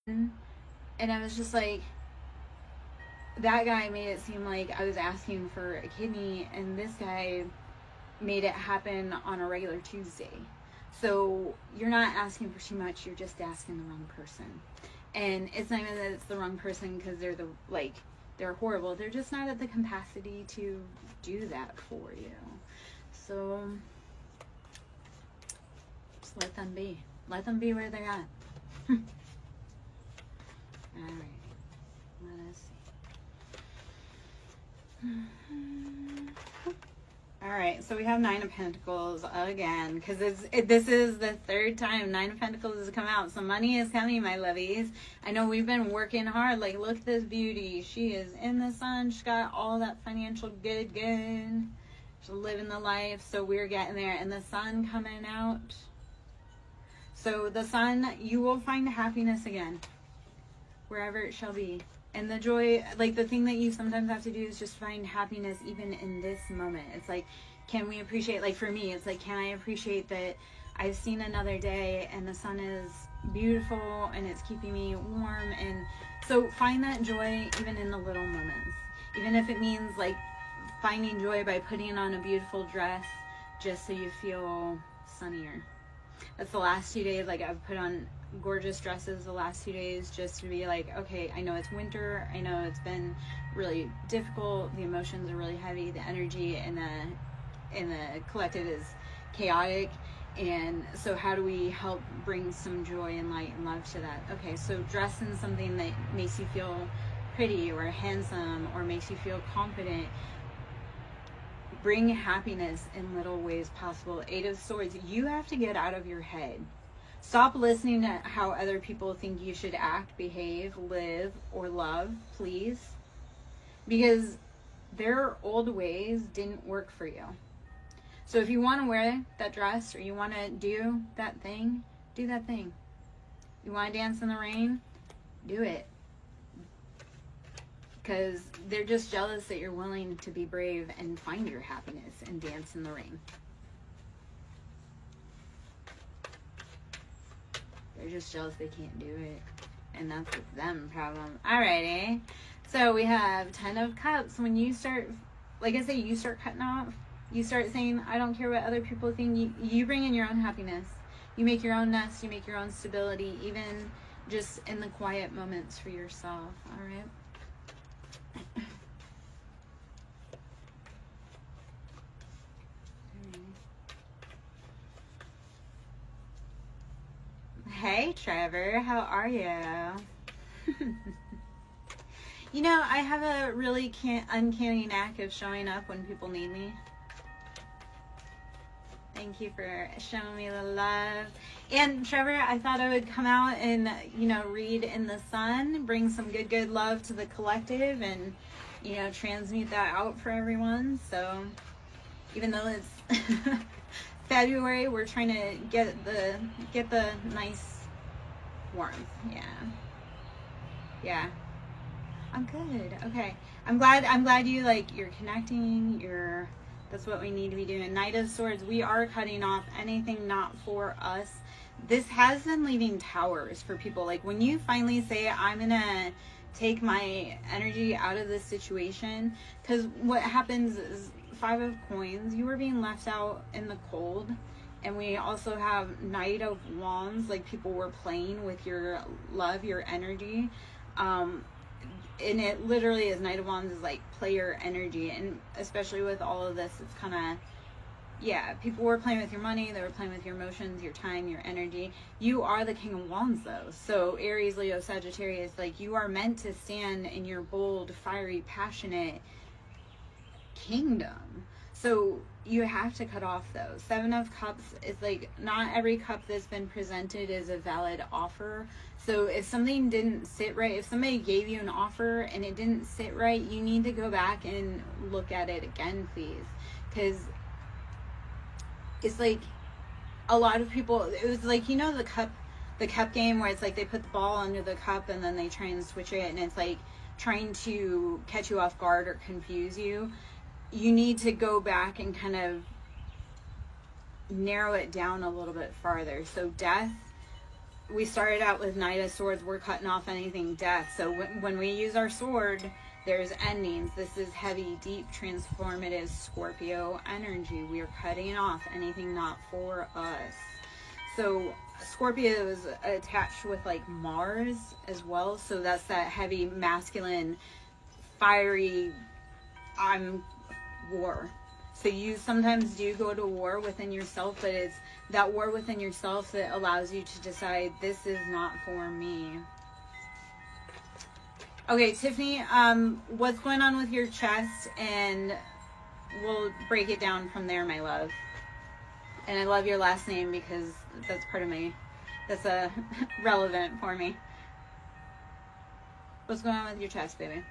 And I was just like, that guy made it seem like I was asking for a kidney, and this guy made it happen on a regular Tuesday. So you're not asking for too much, you're just asking the wrong person. And it's not even that it's the wrong person because they're horrible. They're just not at the capacity to do that for you. So just let them be. Let them be where they're at. All right. Let us see. All right, so we have Nine of Pentacles again, because this is the third time Nine of Pentacles has come out. So money is coming, my lovies. I know we've been working hard. Like, look at this beauty. She is in the sun. She's got all that financial good. She's living the life. So we're getting there. And the sun coming out. So the sun, you will find happiness again, wherever it shall be. And the joy, like the thing that you sometimes have to do is just find happiness even in this moment. It's like, can we appreciate, like for me, it's like, can I appreciate that I've seen another day and the sun is beautiful and it's keeping me warm? And so find that joy even in the little moments. Even if it means like finding joy by putting on a beautiful dress just so you feel sunnier. That's the last 2 days, like I've put on gorgeous dresses the last 2 days just to be like, okay, I know it's winter, I know it's been really difficult, the emotions are really heavy, the energy in the collective is chaotic, and so how do we help bring some joy and light and love to that? Okay, so dress in something that makes you feel pretty or handsome or makes you feel confident. Bring happiness in little ways possible. Eight of Swords, you have to get out of your head. Stop listening to how other people think you should act, behave, live, or love, please. Because their old ways didn't work for you. So if you want to wear that dress or you want to do that thing, do that thing. You want to dance in the rain? Do it. Because they're just jealous that you're willing to be brave and find your happiness and dance in the rain. They're just jealous they can't do it. And that's a them problem. Alrighty. So we have 10 of Cups. When you start, like I say, you start cutting off. You start saying, I don't care what other people think. You bring in your own happiness. You make your own nest. You make your own stability. Even just in the quiet moments for yourself. Alright. Hey Trevor, how are you? You know, I have a really uncanny knack of showing up when people need me. Thank you for showing me the love. And Trevor, I thought I would come out and, you know, read in the sun, bring some good love to the collective and, you know, transmute that out for everyone. So even though it's February, we're trying to get the nice warmth. Yeah. I'm good. Okay. I'm glad you you're connecting, that's what we need to be doing. Knight of Swords, we are cutting off anything not for us. This has been leaving towers for people. Like when you finally say, I'm gonna take my energy out of this situation, because what happens is 5 of Coins, you were being left out in the cold. And we also have Knight of Wands, like people were playing with your love, your energy. And it literally is, Knight of Wands is like player energy. And especially with all of this, it's kind of, yeah, people were playing with your money, they were playing with your emotions, your time, your energy. You are the King of Wands though. So Aries, Leo, Sagittarius, like you are meant to stand in your bold, fiery, passionate kingdom. So you have to cut off those. 7 of Cups is like, not every cup that's been presented is a valid offer. So if something didn't sit right, if somebody gave you an offer and it didn't sit right, you need to go back and look at it again, please. Because it's like a lot of people, it was like, you know, the cup game where it's like they put the ball under the cup and then they try and switch it, and it's like trying to catch you off guard or confuse you. You need to go back and kind of narrow it down a little bit farther. So death, we started out with Knight of Swords. We're cutting off anything death. So when we use our sword, there's endings. This is heavy, deep, transformative Scorpio energy. We are cutting off anything not for us. So Scorpio is attached with like Mars as well. So that's that heavy, masculine, fiery, war. So you sometimes do go to war within yourself, but it's that war within yourself that allows you to decide, this is not for me. Okay, Tiffany, what's going on with your chest? And we'll break it down from there, my love. And I love your last name because that's part of me. That's relevant for me. What's going on with your chest, baby?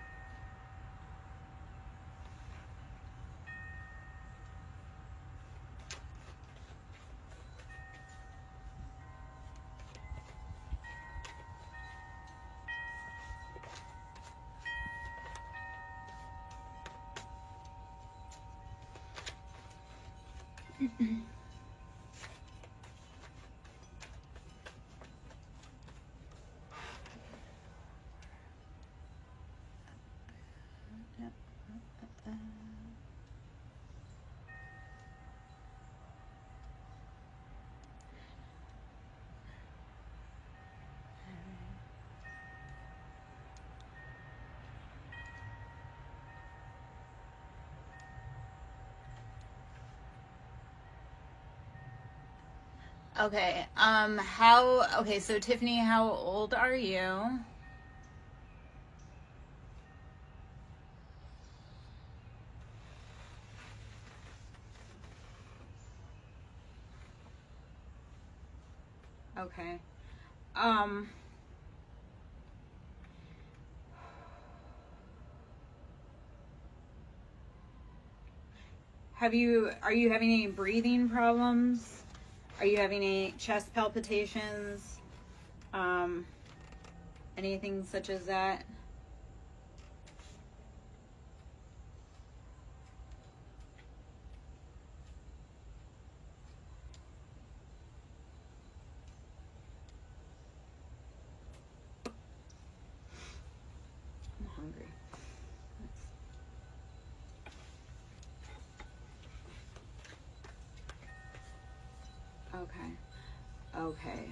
Okay, okay, so Tiffany, how old are you? Okay. Are you having any breathing problems? Are you having any chest palpitations? Anything such as that? I'm hungry. Okay.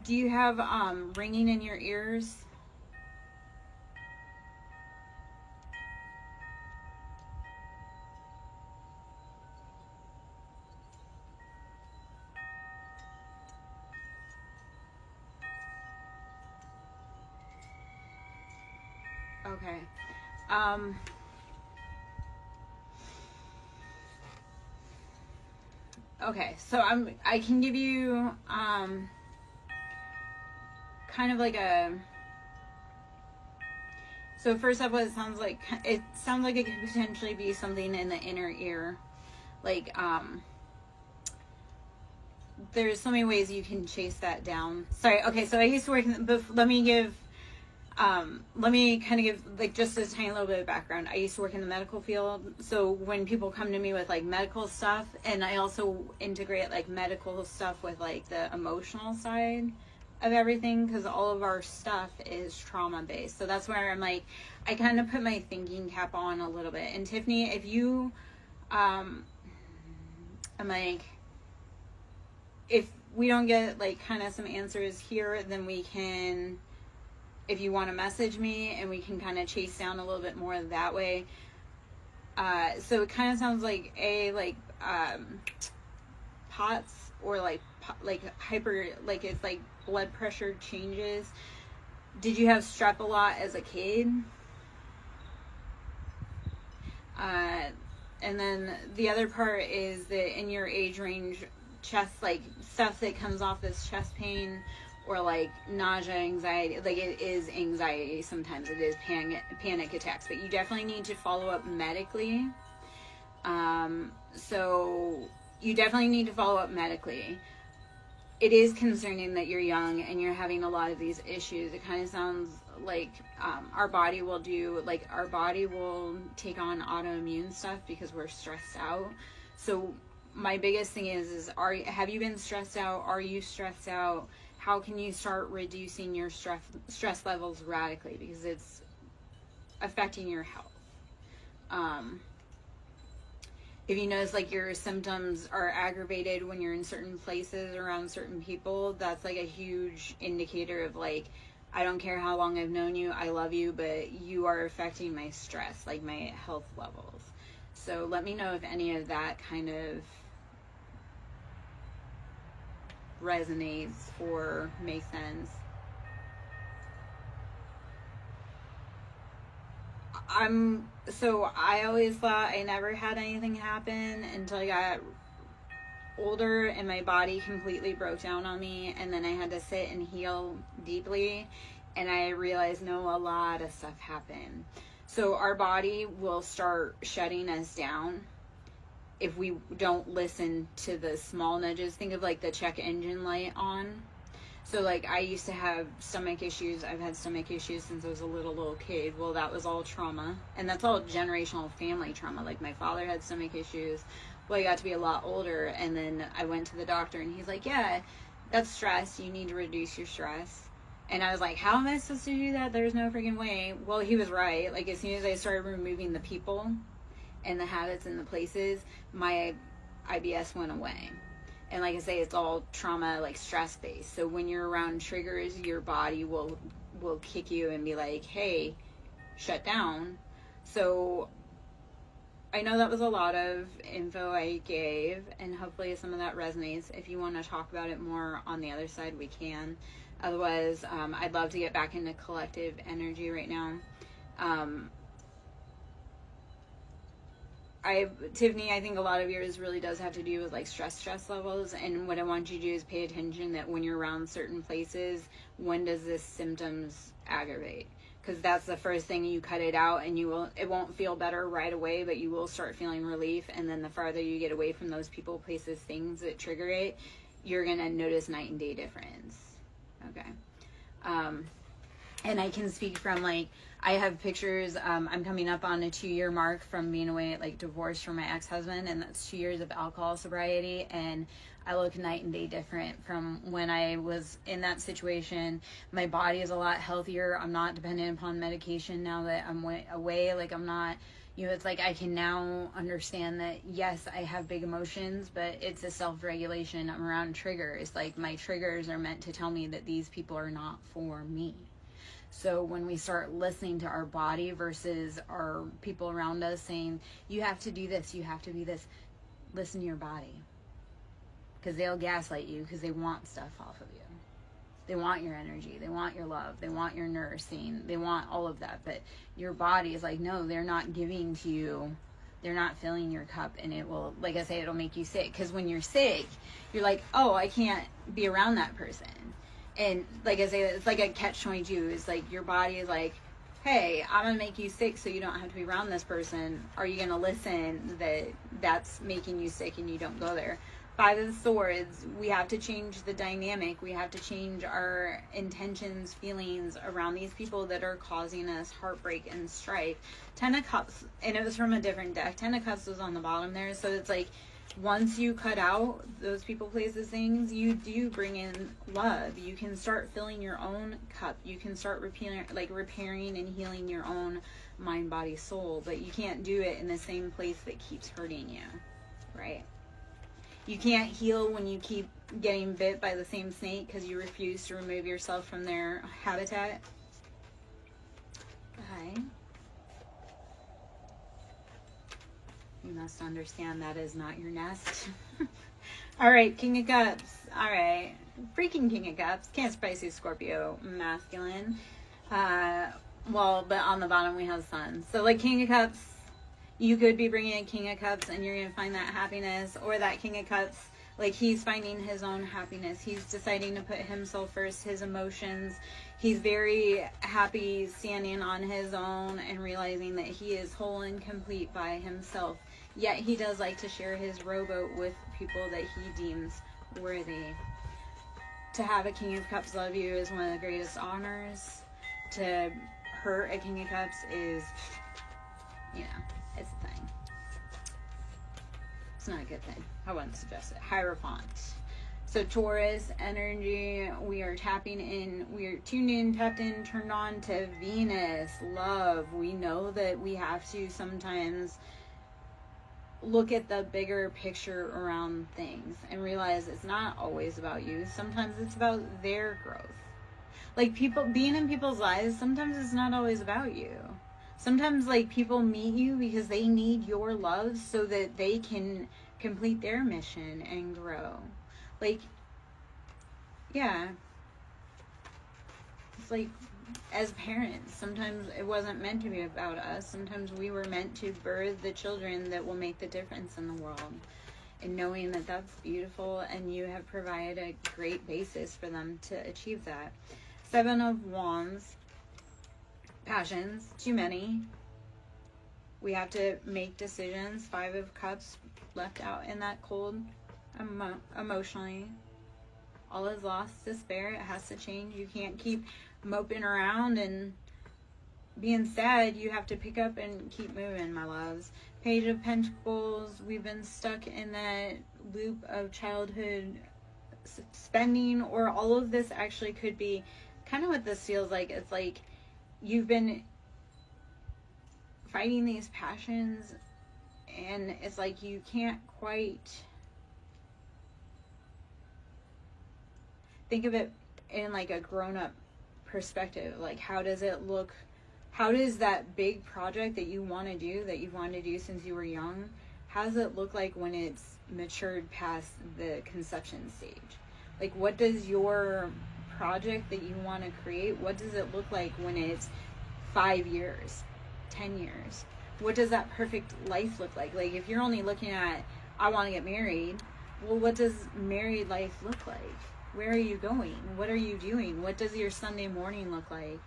Do you have ringing in your ears? Okay. Okay, so I can give you kind of like so first off, it sounds like it could potentially be something in the inner ear. Like there's so many ways you can chase that down. Sorry, okay, so I used to work let me kind of give like just a tiny little bit of background. I used to work in the medical field, so when people come to me with like medical stuff, and I also integrate like medical stuff with like the emotional side of everything, because all of our stuff is trauma based. So that's where I'm like, I kind of put my thinking cap on a little bit. And Tiffany, if you I'm like, if we don't get like kind of some answers here, then we can, if you want to message me, and we can kind of chase down a little bit more that way. So it kind of sounds like POTS, or like hyper, like it's like blood pressure changes. Did you have strep a lot as a kid? And then the other part is that in your age range, chest, like stuff that comes off as chest pain, or like nausea, anxiety, like it is anxiety. Sometimes it is panic attacks, but you definitely need to follow up medically. So you definitely need to follow up medically. it is concerning that you're young and you're having a lot of these issues. It kind of sounds like our body will take on autoimmune stuff because we're stressed out. So my biggest thing is have you been stressed out? Are you stressed out? How can you start reducing your stress levels radically, because it's affecting your health? If you notice like your symptoms are aggravated when you're in certain places around certain people, that's like a huge indicator of like, I don't care how long I've known you, I love you, but you are affecting my stress, like my health levels. So let me know if any of that kind of resonates or makes sense. I always thought I never had anything happen until I got older and my body completely broke down on me, and then I had to sit and heal deeply, and I realized a lot of stuff happened. So our body will start shutting us down if we don't listen to the small nudges. Think of like the check engine light on. So like I used to have stomach issues. I've had stomach issues since I was a little kid. Well, that was all trauma, and that's all generational family trauma. Like my father had stomach issues. Well, I got to be a lot older, and then I went to the doctor, and he's like, yeah, that's stress. You need to reduce your stress. And I was like, how am I supposed to do that? There's no freaking way. Well, he was right. Like as soon as I started removing the people and the habits and the places, my IBS went away. And like I say, it's all trauma, like stress based. So when you're around triggers, your body will kick you and be like, hey, shut down. So I know that was a lot of info I gave, and hopefully some of that resonates. If you want to talk about it more on the other side, we can. Otherwise, I'd love to get back into collective energy right now. Tiffany, I think a lot of yours really does have to do with like stress levels. And what I want you to do is pay attention that when you're around certain places, when does this symptoms aggravate? Because that's the first thing. You cut it out, and it won't feel better right away, but you will start feeling relief. And then the farther you get away from those people, places, things that trigger it, you're going to notice night and day difference. Okay. And I can speak from like, I have pictures. I'm coming up on a 2-year mark from being away, like divorced from my ex-husband, and that's 2 years of alcohol sobriety. And I look night and day different from when I was in that situation. My body is a lot healthier. I'm not dependent upon medication now that I'm away. Like I'm not, it's like I can now understand that, yes, I have big emotions, but it's a self-regulation. I'm around triggers. Like my triggers are meant to tell me that these people are not for me. So when we start listening to our body versus our people around us saying, you have to do this, you have to be this, listen to your body. Because they'll gaslight you because they want stuff off of you. They want your energy. They want your love. They want your nursing. They want all of that. But your body is like, no, they're not giving to you. They're not filling your cup. And it will, like I say, it'll make you sick. Because when you're sick, you're like, oh, I can't be around that person. And like I say, it's like a catch-22. It's like your body is like, hey, I'm going to make you sick so you don't have to be around this person. Are you going to listen that that's making you sick and you don't go there? 5 of Swords, we have to change the dynamic. We have to change our intentions, feelings around these people that are causing us heartbreak and strife. 10 of Cups, and it was from a different deck. 10 of Cups was on the bottom there. So it's like, once you cut out those people, places, things, you do bring in love. You can start filling your own cup. You can start repairing and healing your own mind, body, soul. But you can't do it in the same place that keeps hurting you, right? You can't heal when you keep getting bit by the same snake because you refuse to remove yourself from their habitat. Okay. You must understand that is not your nest. All right, King of Cups. All right, freaking King of Cups. Cancer, Pisces, Scorpio, masculine. But on the bottom we have Sun. So like King of Cups, you could be bringing a King of Cups and you're going to find that happiness, or that King of Cups, like he's finding his own happiness. He's deciding to put himself first, his emotions. He's very happy standing on his own and realizing that he is whole and complete by himself. Yet he does like to share his rowboat with people that he deems worthy. To have a King of Cups love you is one of the greatest honors. To hurt a King of Cups is, you know, it's a thing. It's not a good thing. I wouldn't suggest it. Hierophant. So Taurus energy, we are tapping in, we are tuned in, tapped in, turned on to Venus, love. We know that we have to sometimes look at the bigger picture around things and realize it's not always about you. Sometimes it's about their growth. Like people, being in people's lives, sometimes it's not always about you. Sometimes like people meet you because they need your love so that they can complete their mission and grow. Like, yeah. It's like, as parents, sometimes it wasn't meant to be about us. Sometimes we were meant to birth the children that will make the difference in the world. And knowing that that's beautiful, and you have provided a great basis for them to achieve that. 7 of Wands. Passions, too many. We have to make decisions. 5 of Cups, left out in that cold emotionally. All is lost, despair. It has to change. You can't keep moping around and being sad. You have to pick up and keep moving, my loves. Page of Pentacles. We've been stuck in that loop of childhood spending, or all of this actually could be kind of what this feels like. It's like you've been fighting these passions, and it's like you can't quite think of it in like a grown-up perspective. Like, how does it look? How does that big project that you want to do, that you've wanted to do since you were young, how does it look like when it's matured past the conception stage? Like, what does your project that you want to create, what does it look like when it's 5 years, 10 years? What does that perfect life look like? Like, if you're only looking at, I want to get married, well, what does married life look like? Where are you going? What are you doing? What does your Sunday morning look like?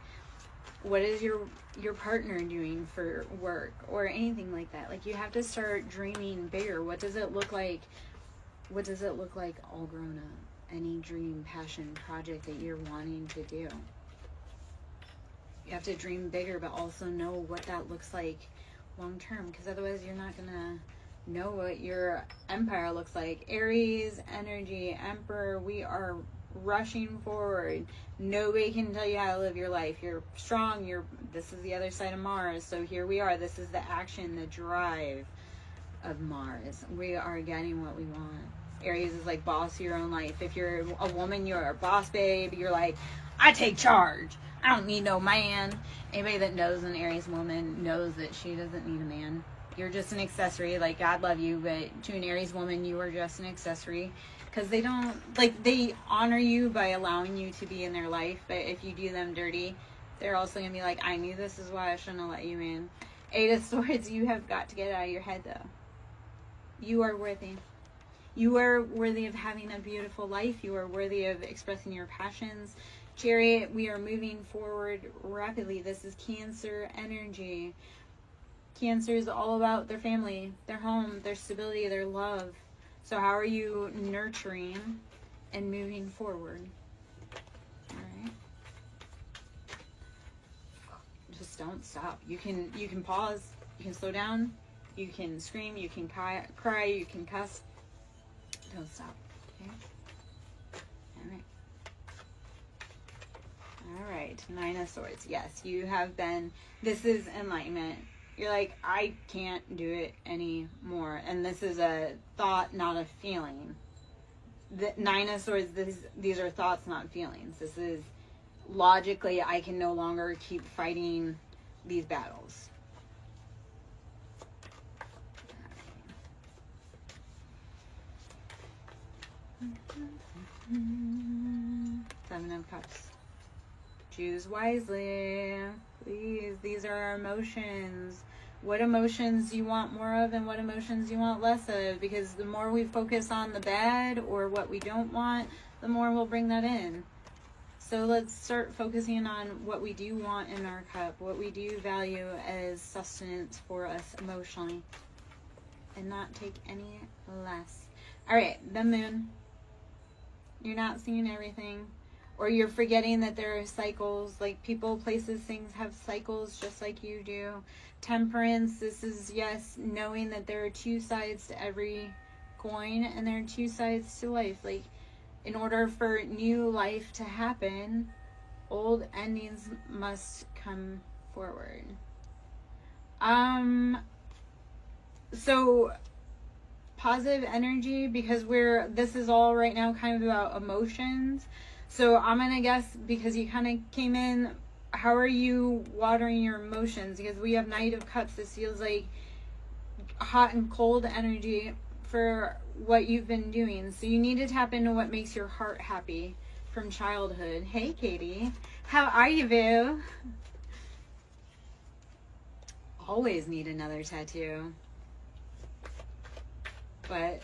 What is your partner doing for work or anything like that? Like, you have to start dreaming bigger. What does it look like? What does it look like all grown up? Any dream, passion, project that you're wanting to do. You have to dream bigger, but also know what that looks like long term, because otherwise you're not gonna know what your empire looks like. Aries energy, Emperor, we are rushing forward. Nobody can tell you how to live your life. You're strong. This is the other side of Mars, so here we are. This is the action, the drive of Mars. We are getting what we want. Aries is like boss of your own life. If you're a woman, you're a boss babe. You're like, I take charge. I don't need no man. Anybody that knows an Aries woman knows that she doesn't need a man. You're just an accessory. Like, God love you, but to an Aries woman, you are just an accessory. Because they don't, like, they honor you by allowing you to be in their life, but if you do them dirty, they're also going to be like, I knew this is why I shouldn't have let you in. 8 of Swords, you have got to get it out of your head, though. You are worthy. You are worthy of having a beautiful life. You are worthy of expressing your passions. Chariot, we are moving forward rapidly. This is Cancer energy. Cancer is all about their family, their home, their stability, their love. So how are you nurturing and moving forward? All right. Just don't stop. You can pause. You can slow down. You can scream. You can cry. You can cuss. Don't stop. Okay. All right. All right. 9 of Swords. Yes, you have been. This is enlightenment. You're like, I can't do it anymore. And this is a thought, not a feeling. The 9 of Swords, these are thoughts, not feelings. This is logically, I can no longer keep fighting these battles. Seven of Cups. Choose wisely. Please, these are our emotions. What emotions you want more of and what emotions you want less of, because the more we focus on the bad or what we don't want, the more we'll bring that in. So let's start focusing on what we do want in our cup, what we do value as sustenance for us emotionally, and not take any less. All right, the moon. You're not seeing everything. Or you're forgetting that there are cycles. Like people, places, things have cycles just like you do. Temperance, this is, yes, knowing that there are two sides to every coin and there are two sides to life. Like, in order for new life to happen, old endings must come forward. So positive energy, because this is all right now kind of about emotions. So I'm gonna guess, because you kind of came in, how are you watering your emotions? Because we have Knight of Cups. This feels like hot and cold energy for what you've been doing. So you need to tap into what makes your heart happy from childhood. Hey, Katie. How are you, boo? Always need another tattoo. But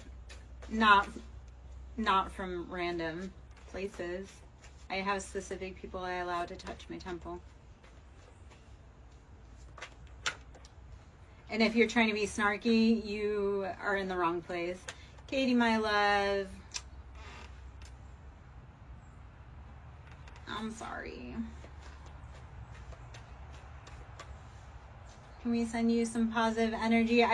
not from random places. I have specific people I allow to touch my temple. And if you're trying to be snarky, you are in the wrong place. Katie, my love. I'm sorry. Can we send you some positive energy?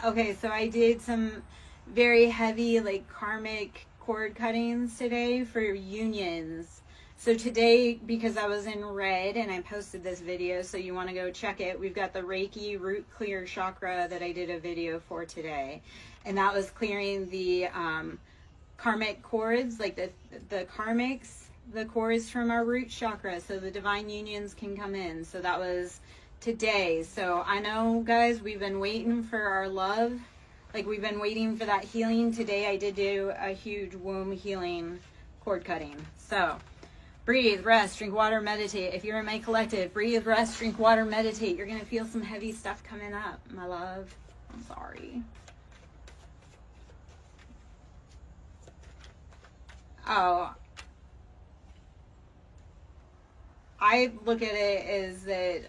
Okay, so I did some very heavy, like, karmic cord cuttings today for unions. So today, because I was in red and I posted this video, so you want to go check it, we've got the Reiki root clear chakra that I did a video for today. And that was clearing the karmic cords, like the karmics, the cords from our root chakra, so the divine unions can come in. So that was today. So I know, guys, we've been waiting for our love. Like, we've been waiting for that healing. Today I did do a huge womb healing cord cutting. So breathe, rest, drink water, meditate. If you're in my collective, breathe, rest, drink water, meditate. You're going to feel some heavy stuff coming up, my love. I'm sorry. Oh, I look at it as that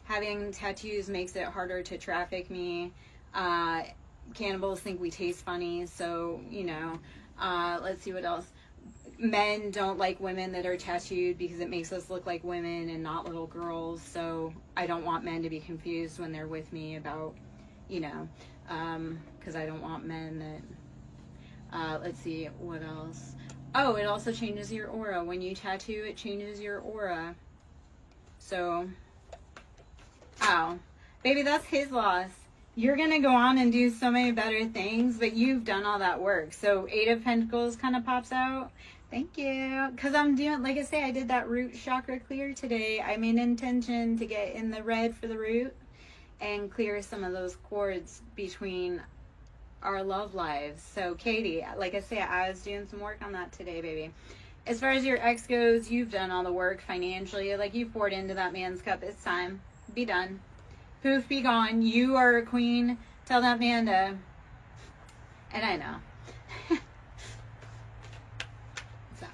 having tattoos makes it harder to traffic me. Cannibals think we taste funny, so, you know, let's see what else. Men don't like women that are tattooed because it makes us look like women and not little girls, so I don't want men to be confused when they're with me about, you know, because I don't want men that, let's see, what else. Oh, it also changes your aura. When you tattoo, it changes your aura. So, oh, baby, that's his loss. You're going to go on and do so many better things, but you've done all that work. So 8 of Pentacles kind of pops out. Thank you. Because I'm doing, like I say, I did that root chakra clear today. I made intention to get in the red for the root and clear some of those cords between our love lives. So Katie, like I say, I was doing some work on that today, baby. As far as your ex goes, you've done all the work financially. Like, you poured into that man's cup. It's time. Be done. Poof, be gone. You are a queen. Tell that man to. And I know. So.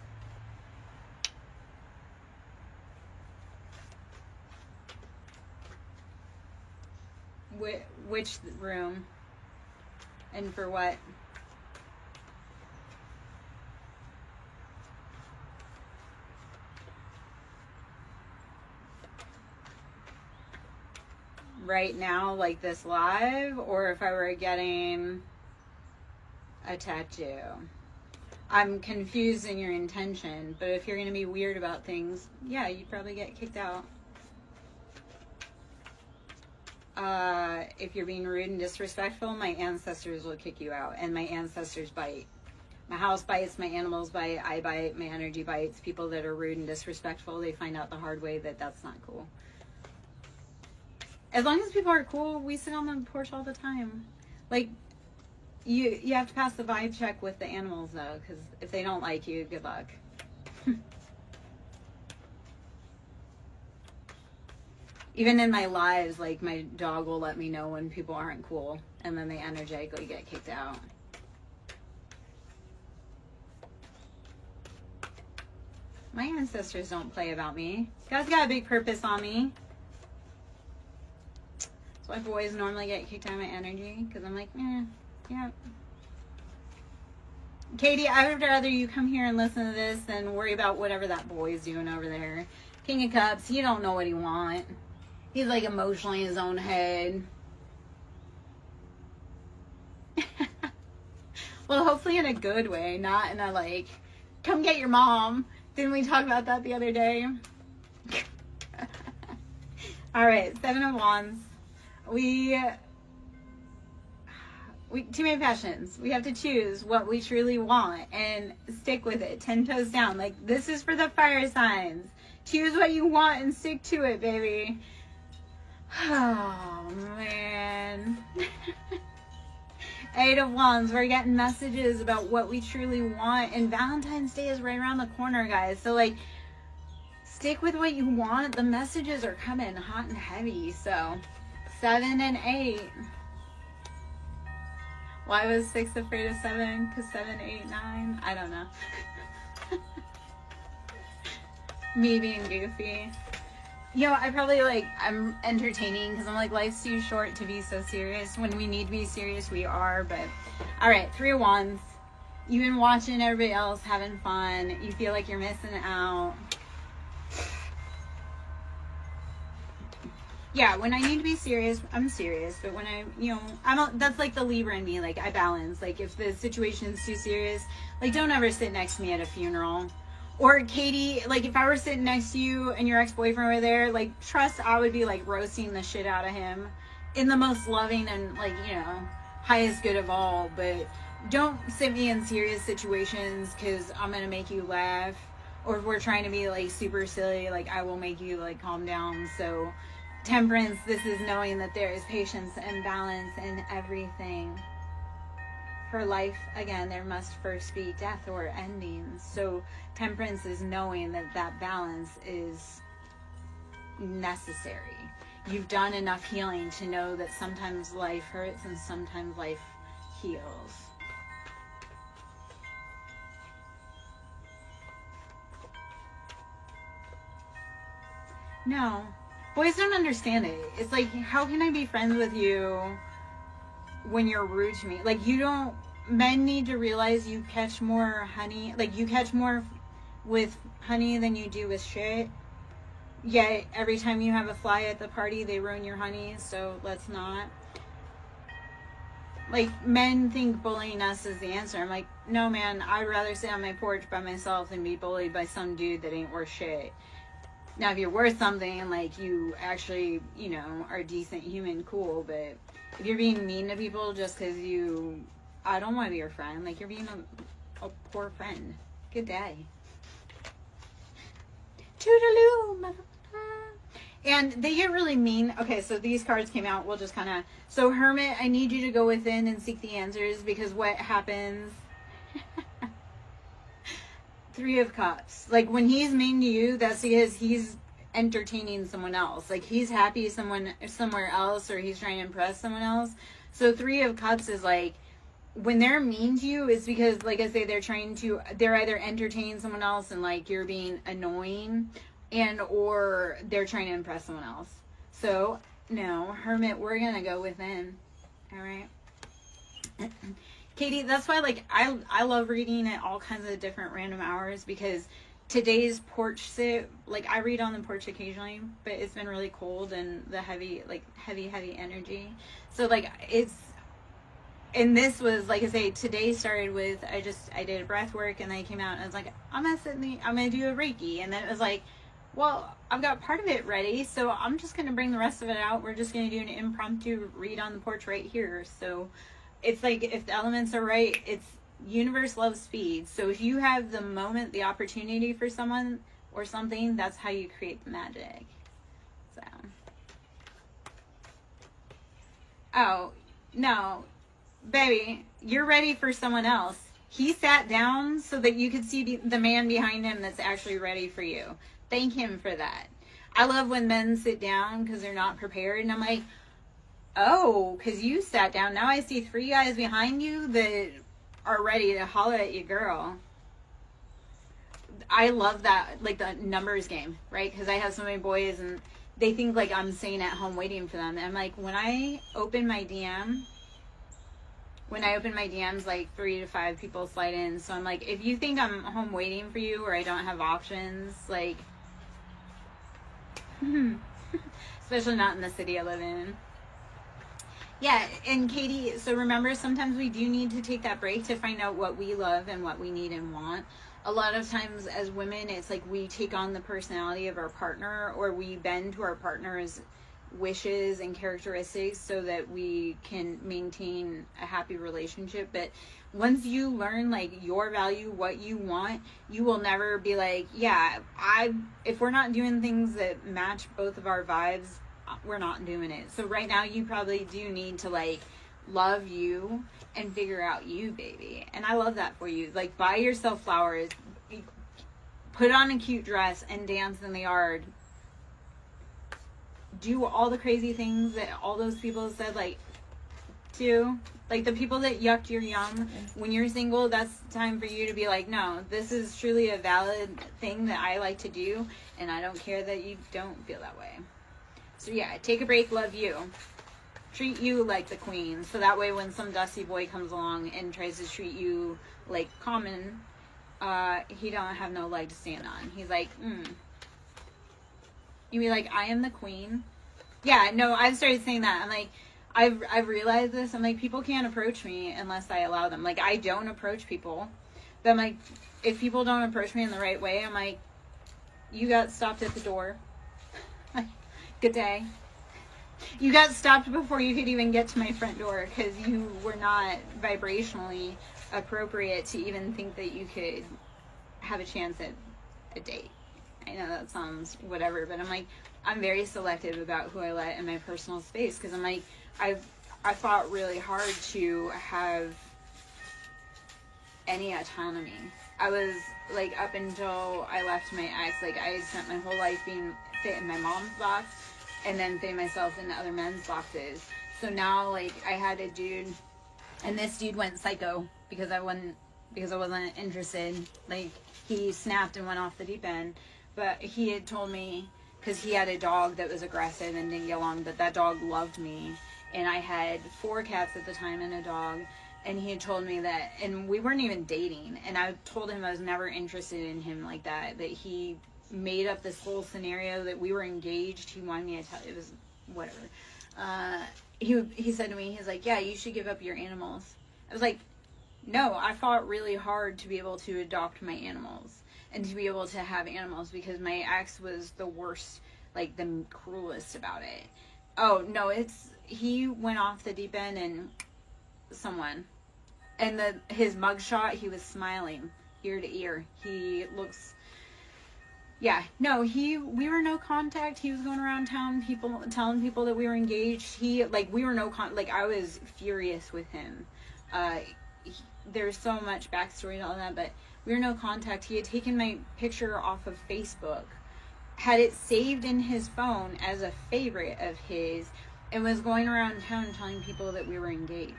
Which room? And for what? Right now, like this live, or if I were getting a tattoo? I'm confused in your intention, but if you're going to be weird about things, yeah, you'd probably get kicked out. If you're being rude and disrespectful, my ancestors will kick you out, and my ancestors bite. My house bites, my animals bite, I bite, my energy bites. People that are rude and disrespectful, they find out the hard way that that's not cool. As long as people are cool, we sit on the porch all the time. Like, you have to pass the vibe check with the animals, though, because if they don't like you, good luck. Even in my lives, like, my dog will let me know when people aren't cool, and then they energetically get kicked out. My ancestors don't play about me. God's got a big purpose on me. That's why boys normally get kicked out of my energy, because I'm like, yeah. Katie, I would rather you come here and listen to this than worry about whatever that boy's doing over there. King of Cups, he don't know what he wants. He's like emotionally in his own head. Well, hopefully in a good way, not in a like, come get your mom. Didn't we talk about that the other day? All right, 7 of Wands. We too many passions. We have to choose what we truly want and stick with it. 10 toes down. Like, this is for the fire signs. Choose what you want and stick to it, baby. Oh, man. 8 of Wands. We're getting messages about what we truly want. And Valentine's Day is right around the corner, guys. So, like, stick with what you want. The messages are coming hot and heavy. So, 7 and 8. Why was 6 afraid of 7? Because 7, 8, 9? I don't know. Me being goofy. You know, I probably, like, I'm entertaining because I'm like, life's too short to be so serious. When we need to be serious, we are. But, all right, 3 of Wands. You've been watching everybody else having fun. You feel like you're missing out. Yeah, when I need to be serious, I'm serious. But when I, you know, that's like the Libra in me. Like, I balance. Like, if the situation's too serious, like, don't ever sit next to me at a funeral. Or, Katie, like, if I were sitting next to you and your ex-boyfriend were there, like, trust I would be, like, roasting the shit out of him in the most loving and, like, you know, highest good of all. But don't sit me in serious situations because I'm going to make you laugh. Or if we're trying to be, like, super silly, like, I will make you, like, calm down. So, Temperance, this is knowing that there is patience and balance in everything. For life, again, there must first be death or endings. So Temperance is knowing that that balance is necessary. You've done enough healing to know that sometimes life hurts and sometimes life heals. No. Boys don't understand it. It's like, how can I be friends with you when you're rude to me? Like, you don't, men need to realize you catch more honey, like, you catch more with honey than you do with shit. Yet, every time you have a fly at the party, they ruin your honey, so let's not. Like, men think bullying us is the answer. I'm like, no, man, I'd rather sit on my porch by myself than be bullied by some dude that ain't worth shit. Now, if you're worth something, like, you actually, you know, are a decent human, cool. But if you're being mean to people just because I don't want to be your friend. Like, you're being a poor friend. Good day. Toodaloo, motherfucker. And they get really mean. Okay, so these cards came out. We'll just kind of... So, Hermit, I need you to go within and seek the answers because what happens... 3 of Cups. Like, when he's mean to you, that's because he's entertaining someone else. Like, he's happy somewhere else, or he's trying to impress someone else. So 3 of Cups is like, when they're mean to you, it's because, like I say, they're either entertaining someone else and, like, you're being annoying, or they're trying to impress someone else. So, no, Hermit, we're gonna go within. All right. Katie, that's why, like, I love reading at all kinds of different random hours because today's porch sit, like, I read on the porch occasionally, but it's been really cold and the heavy energy. So, like, and this was, like I say, today started with, I did a breath work and then I came out and I was like, I'm going to do a Reiki. And then it was like, well, I've got part of it ready, so I'm just going to bring the rest of it out. We're just going to do an impromptu read on the porch right here. So, it's like, if the elements are right, it's universe loves speed. So if you have the moment, the opportunity for someone or something, that's how you create the magic. So. Oh, no. Baby, you're ready for someone else. He sat down so that you could see the man behind him that's actually ready for you. Thank him for that. I love when men sit down because they're not prepared. And I'm like, oh, because you sat down. Now I see 3 guys behind you that are ready to holler at you, girl. I love that, like, the numbers game, right? Because I have so many boys and they think, like, I'm staying at home waiting for them. And I'm like, when I open my DM, when I open my DMs, like 3 to 5 people slide in. So I'm like, if you think I'm home waiting for you or I don't have options, like, especially not in the city I live in. Yeah, and Katie, so remember, sometimes we do need to take that break to find out what we love and what we need and want. A lot of times as women, it's like we take on the personality of our partner, or we bend to our partner's wishes and characteristics so that we can maintain a happy relationship. But once you learn like your value, what you want, you will never be like, yeah, if we're not doing things that match both of our vibes, we're not doing it. So right now you probably do need to like love you and figure out you, baby. And I love that for you. Like, buy yourself flowers, put on a cute dress and dance in the yard. Do all the crazy things that all those people said like to. Like the people that yucked your yum when you're single, that's time for you to be like, no, this is truly a valid thing that I like to do, and I don't care that you don't feel that way. So yeah, take a break, love you. Treat you like the queen. So that way when some dusty boy comes along and tries to treat you like common, he don't have no leg to stand on. He's like, You be like, I am the queen. Yeah, no, I've started saying that. I'm like, I've realized this. I'm like, people can't approach me unless I allow them. Like, I don't approach people. But I'm like, if people don't approach me in the right way, I'm like, you got stopped at the door. Like, good day. You got stopped before you could even get to my front door because you were not vibrationally appropriate to even think that you could have a chance at a date. I know that sounds whatever, but I'm like, I'm very selective about who I let in my personal space because I'm like, I fought really hard to have any autonomy. I was like, up until I left my ex, like I spent my whole life being fit in my mom's box and then fitting myself into other men's boxes. So now like I had a dude, and this dude went psycho because I wasn't interested. Like he snapped and went off the deep end. But he had told me, because he had a dog that was aggressive and didn't get along, but that dog loved me. And I had 4 cats at the time and a dog. And he had told me that, and we weren't even dating. And I told him I was never interested in him like that. That he made up this whole scenario that we were engaged. He wanted me to tell, it was whatever. He said to me, he's like, yeah, you should give up your animals. I was like, no, I fought really hard to be able to adopt my animals. And to be able to have animals because my ex was the worst, like the cruelest about it. Oh, no, he went off the deep end and his mugshot, he was smiling ear to ear. He looks, yeah, no, we were no contact. He was going around town, telling people that we were engaged. We were no contact. Like, I was furious with him. There's so much backstory to all that, but we were no contact. He had taken my picture off of Facebook, had it saved in his phone as a favorite of his, and was going around town telling people that we were engaged.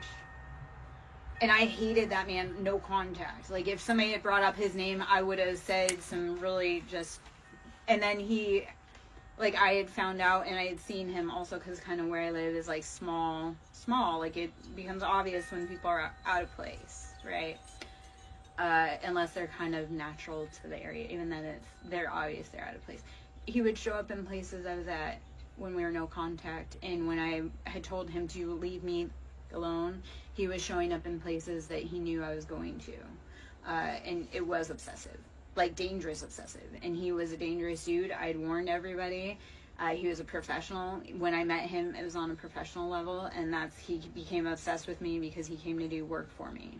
And I hated that man, no contact. Like, if somebody had brought up his name, I would have said some really just... And then I had found out, and I had seen him also, because kind of where I live is, like, small. Like, it becomes obvious when people are out of place, right? Unless they're kind of natural to the area. Even then, they're obvious they're out of place. He would show up in places I was at when we were no contact, and when I had told him to leave me alone, he was showing up in places that he knew I was going to. And it was obsessive. Like, dangerous obsessive. And he was a dangerous dude. I had warned everybody. He was a professional. When I met him, it was on a professional level, and he became obsessed with me because he came to do work for me.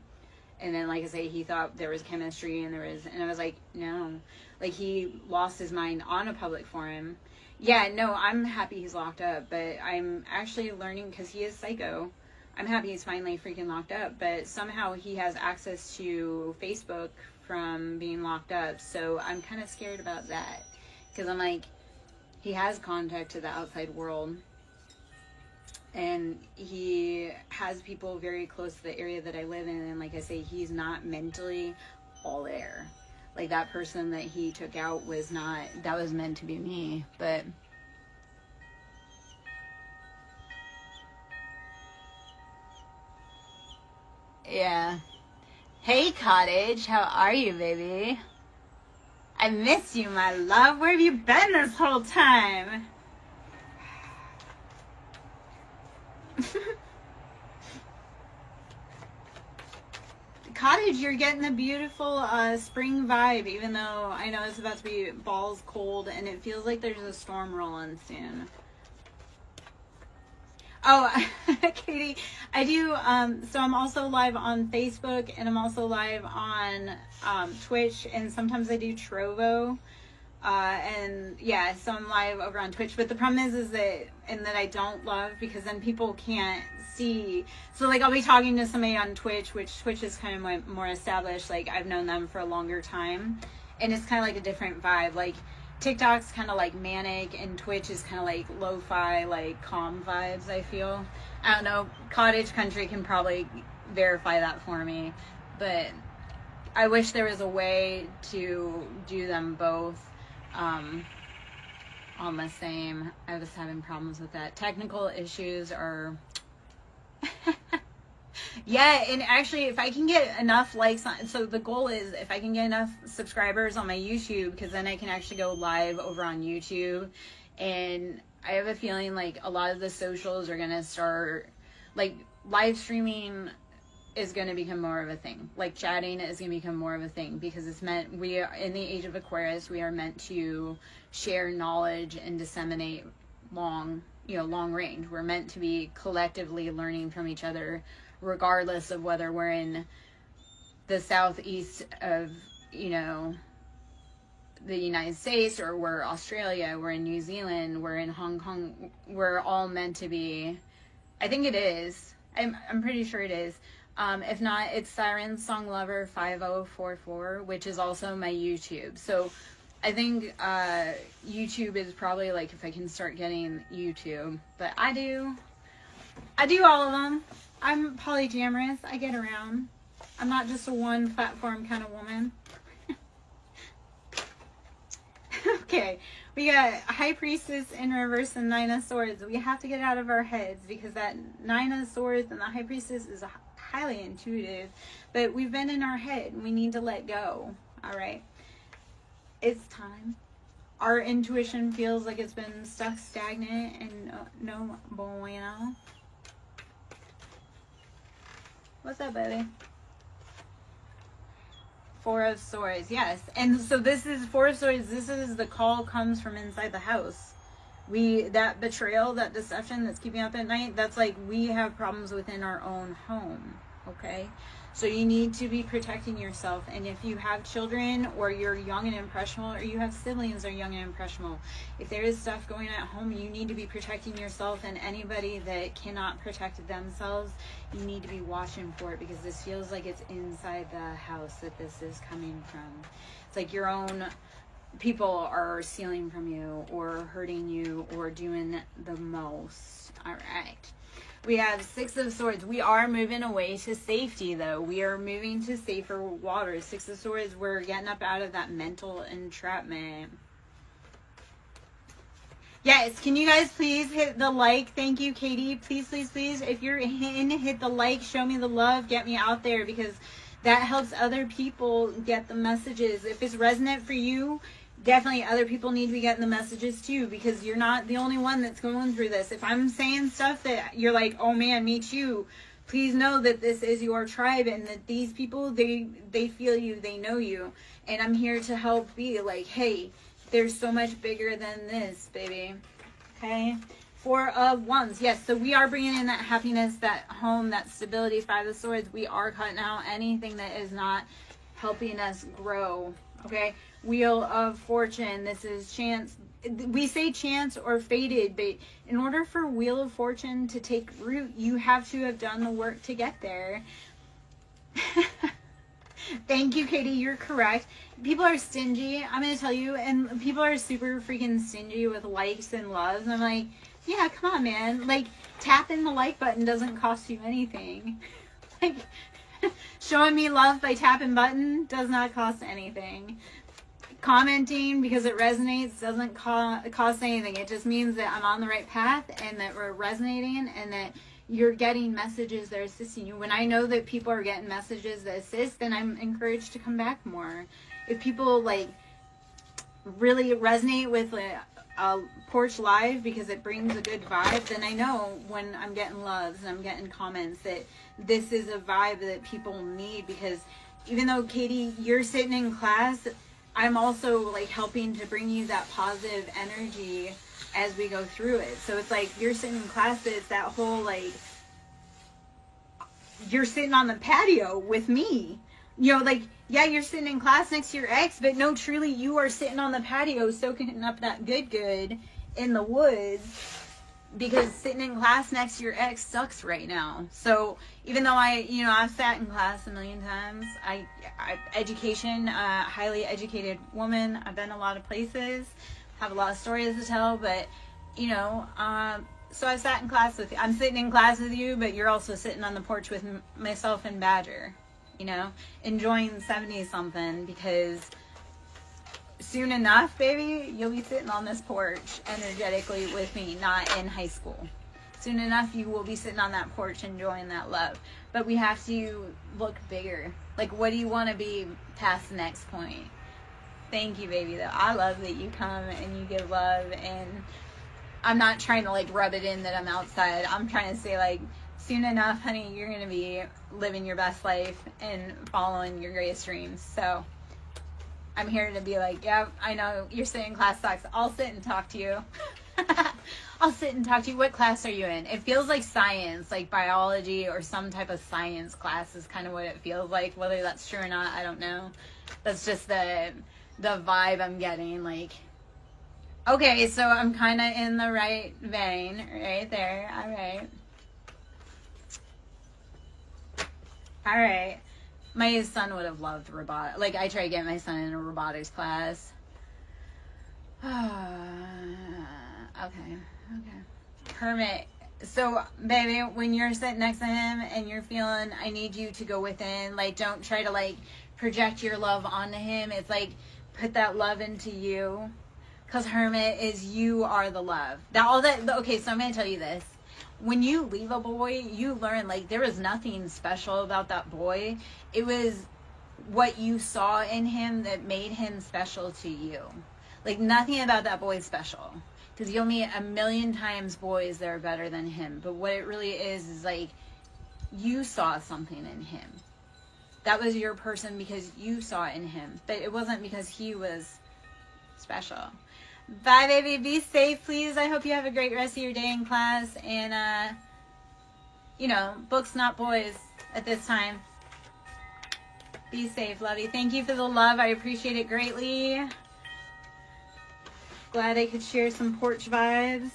And then, like I say, he thought there was chemistry and I was like, no. Like, he lost his mind on a public forum. Yeah, no, I'm happy he's locked up, but I'm actually learning, because he is psycho, I'm happy he's finally freaking locked up, but somehow he has access to Facebook from being locked up, so I'm kind of scared about that, because I'm like, he has contact to the outside world. And he has people very close to the area that I live in. And like I say, he's not mentally all there. Like, that person that he took out was meant to be me. But Yeah. Hey, Cottage. How are you, baby? I miss you, my love. Where have you been this whole time? Cottage, you're getting a beautiful spring vibe, even though I know it's about to be balls cold and it feels like there's a storm rolling soon. Oh, Katie, I do, so I'm also live on Facebook and I'm also live on Twitch, and sometimes I do Trovo. And yeah, so I'm live over on Twitch, but the problem is that, and that I don't love, because then people can't see. So like I'll be talking to somebody on Twitch, which Twitch is kind of more established, like I've known them for a longer time, and it's kind of like a different vibe. Like TikTok's kind of like manic, and Twitch is kind of like lo-fi, like calm vibes, I feel. I don't know, Cottage Country can probably verify that for me, but I wish there was a way to do them both on the same. I was having problems with that. Technical issues are yeah, and actually if I can get enough likes on, so the goal is if I can get enough subscribers on my YouTube, because then I can actually go live over on YouTube, and I have a feeling like a lot of the socials are gonna start, like live streaming is going to become more of a thing. Like chatting is going to become more of a thing, because it's meant, we are in the age of Aquarius, we are meant to share knowledge and disseminate long range. We're meant to be collectively learning from each other, regardless of whether we're in the southeast of, the United States, or we're Australia, we're in New Zealand, we're in Hong Kong. We're all meant to be, I think it is. I'm pretty sure it is. If not, it's SirenSong Lover 5044, which is also my YouTube. So I think YouTube is probably like if I can start getting YouTube. But I do all of them. I'm polyamorous. I get around. I'm not just a one platform kind of woman. Okay, we got High Priestess in reverse and Nine of Swords. We have to get out of our heads, because that Nine of Swords and the High Priestess is highly intuitive, but we've been in our head and we need to let go. All right, it's time. Our intuition feels like it's been stuck stagnant and no bueno. What's up, baby? Four of Swords, yes. And so this is Four of Swords. This is the call comes from inside the house. That betrayal, that deception that's keeping up at night, that's like we have problems within our own home. Okay, so you need to be protecting yourself. And if you have children, or you're young and impressionable, or you have siblings that are young and impressionable, if there is stuff going at home, you need to be protecting yourself. And anybody that cannot protect themselves, you need to be watching for it, because this feels like it's inside the house that this is coming from. It's like your own people are stealing from you, or hurting you, or doing the most. All right. We have Six of Swords. We are moving away to safety, though. We are moving to safer waters. Six of Swords, we're getting up out of that mental entrapment. Yes, can you guys please hit the like? Thank you, Katie. Please, please, please. If you're in, hit the like. Show me the love. Get me out there, because that helps other people get the messages. If it's resonant for you, definitely other people need to be getting the messages too, because you're not the only one that's going through this. If I'm saying stuff that you're like, oh man, me too, please know that this is your tribe, and that these people, they feel you, they know you, and I'm here to help be like, hey, there's so much bigger than this, baby. Okay. Four of Wands. Yes, so we are bringing in that happiness, that home, that stability. Five of Swords. We are cutting out anything that is not helping us grow. Okay. Wheel of Fortune. This is chance. We say chance or fated, but in order for Wheel of Fortune to take root, you have to have done the work to get there. Thank you, Katie. You're correct. People are stingy. I'm going to tell you, and people are super freaking stingy with likes and loves. And I'm like, yeah, come on, man. Like, tapping the like button doesn't cost you anything. Like, showing me love by tapping button does not cost anything. Commenting because it resonates doesn't cost anything. It just means that I'm on the right path, and that we're resonating, and that you're getting messages that are assisting you. When I know that people are getting messages that assist, then I'm encouraged to come back more. If people like really resonate with a porch live because it brings a good vibe, then I know when I'm getting loves and I'm getting comments that this is a vibe that people need. Because even though, Katie, you're sitting in class, I'm also like helping to bring you that positive energy as we go through it. So it's like you're sitting in class, but it's that whole like you're sitting on the patio with me. You know, like, yeah, you're sitting in class next to your ex, but no, truly, you are sitting on the patio soaking up that good in the woods, because sitting in class next to your ex sucks right now. So even though I've sat in class a million times, education, highly educated woman, I've been a lot of places, have a lot of stories to tell, but, so I sat in class with you. I'm sitting in class with you, but you're also sitting on the porch with myself and Badger. Enjoying 70-something, because soon enough, baby, you'll be sitting on this porch energetically with me, not in high school. Soon enough, you will be sitting on that porch enjoying that love. But we have to look bigger. Like, what do you want to be past the next point? Thank you, baby, though. I love that you come and you give love, and I'm not trying to, like, rub it in that I'm outside. I'm trying to say, like, soon enough, honey, you're going to be living your best life and following your greatest dreams. So I'm here to be like, yeah, I know you're sitting in class sucks. I'll sit and talk to you. I'll sit and talk to you. What class are you in? It feels like science, like biology or some type of science class is kind of what it feels like. Whether that's true or not, I don't know. That's just the vibe I'm getting. Like, okay, so I'm kind of in the right vein right there. All right. All right. My son would have loved robotics. Like, I tried to get my son in a robotics class. Okay. Hermit. So, baby, when you're sitting next to him and you're feeling, I need you to go within, like, don't try to, like, project your love onto him. It's like, put that love into you. Because Hermit is, you are the love. Okay, so I'm going to tell you this. When you leave a boy, you learn, like, there was nothing special about that boy. It was what you saw in him that made him special to you. Like, nothing about that boy is special. Because you'll meet a million times boys that are better than him. But what it really is like, you saw something in him. That was your person because you saw it in him. But it wasn't because he was special. Bye, baby. Be safe, please. I hope you have a great rest of your day in class. And, books, not boys at this time. Be safe, lovey. Thank you for the love. I appreciate it greatly. Glad I could share some porch vibes.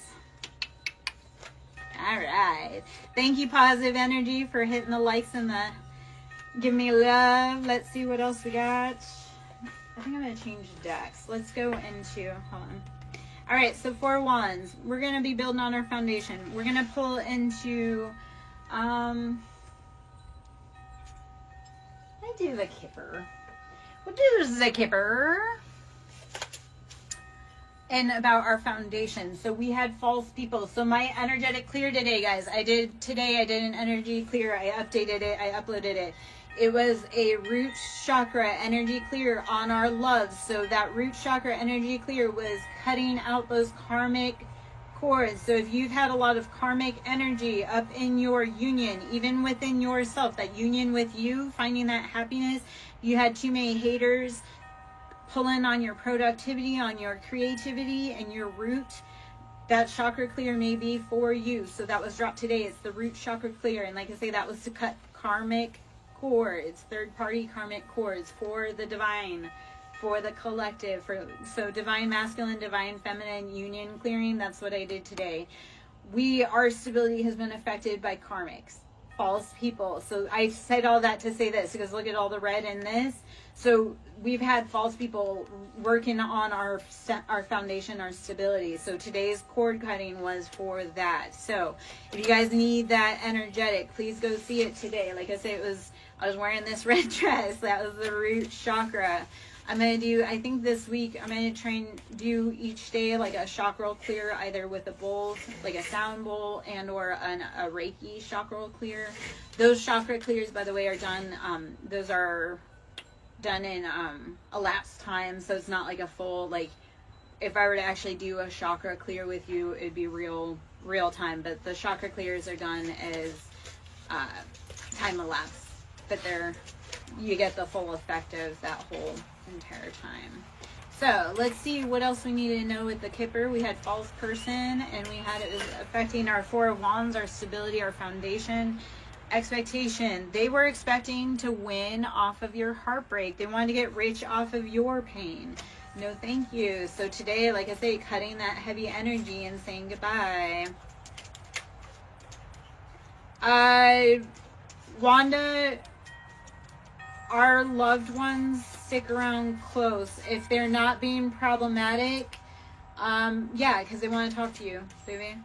All right. Thank you, Positive Energy, for hitting the likes and the give me love. Let's see what else we got. I think I'm going to change decks. Let's go into, hold on. All right, so 4 wands. We're going to be building on our foundation. We're going to pull into, I do the Kipper. What does the Kipper? And about our foundation. So we had false people. So my energetic clear today, guys. I did an energy clear. I updated it. I uploaded it. It was a root chakra energy clear on our love. So that root chakra energy clear was cutting out those karmic cords. So if you've had a lot of karmic energy up in your union, even within yourself, that union with you, finding that happiness, you had too many haters pulling on your productivity, on your creativity and your root, that chakra clear may be for you. So that was dropped today. It's the root chakra clear. And like I say, that was to cut karmic cords, third-party karmic cords for the divine, for the collective. So divine masculine, divine feminine union clearing. That's what I did today. Our stability has been affected by karmics, false people. So I said all that to say this, because look at all the red in this. So we've had false people working on our foundation, our stability. So today's cord cutting was for that. So if you guys need that energetic, please go see it today. Like I said, I was wearing this red dress. That was the root chakra. I'm going to do, I think this week, I'm going to try and do each day like a chakra clear, either with a bowl, like a sound bowl, and or a Reiki chakra clear. Those chakra clears, by the way, are done, those are done in elapsed time, so it's not like a full, like, if I were to actually do a chakra clear with you, it'd be real time, but the chakra clears are done as time elapsed, but you get the full effect of that whole entire time. So let's see what else we need to know with the Kipper. We had false person, and we had it was affecting our Four of Wands, our stability, our foundation, expectation. They were expecting to win off of your heartbreak. They wanted to get rich off of your pain. No thank you. So today, like I say, cutting that heavy energy and saying goodbye. Wanda, our loved ones stick around close. If they're not being problematic, yeah, because they want to talk to you, baby.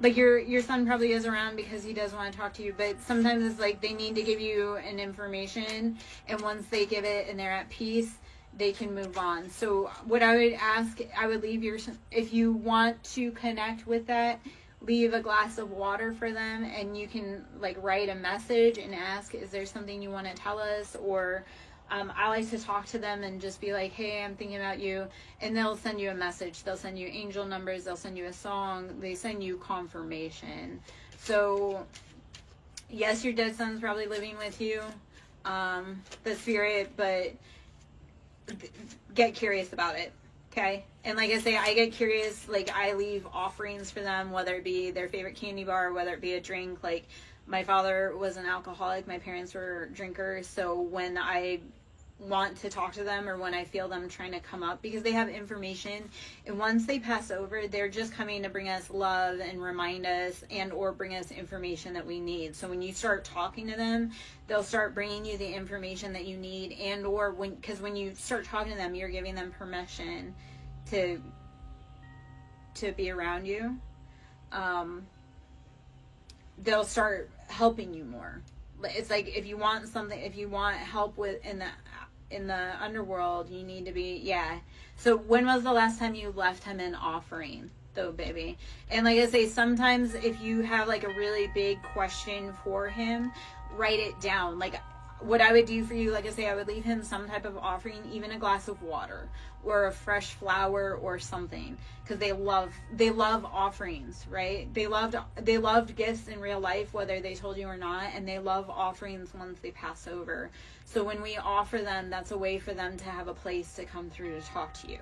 Like your son probably is around because he does want to talk to you, but sometimes it's like they need to give you an information, and once they give it and they're at peace, they can move on. So what I would ask, I would leave if you want to connect with that, leave a glass of water for them, and you can like write a message and ask, is there something you want to tell us? Or I like to talk to them and just be like, hey, I'm thinking about you, and they'll send you a message. They'll send you angel numbers, they'll send you a song, they send you confirmation. So yes, your dead son's probably living with you, the spirit, but get curious about it. Okay. And like I say, I get curious, like I leave offerings for them, whether it be their favorite candy bar, whether it be a drink. Like my father was an alcoholic, my parents were drinkers. So when I want to talk to them, or when I feel them trying to come up, because they have information, and once they pass over, they're just coming to bring us love and remind us and or bring us information that we need. So when you start talking to them, they'll start bringing you the information that you need, and or because when you start talking to them, you're giving them permission to be around you. They'll start helping you more. It's like if you want something, if you want help with in the underworld, you need to be, yeah. So when was the last time you left him an offering though, baby? And like I say, sometimes if you have like a really big question for him, write it down. Like what I would do for you, like I say, I would leave him some type of offering, even a glass of water or a fresh flower or something, because they love offerings, right? They loved gifts in real life, whether they told you or not, and they love offerings once they pass over. So when we offer them, that's a way for them to have a place to come through to talk to you.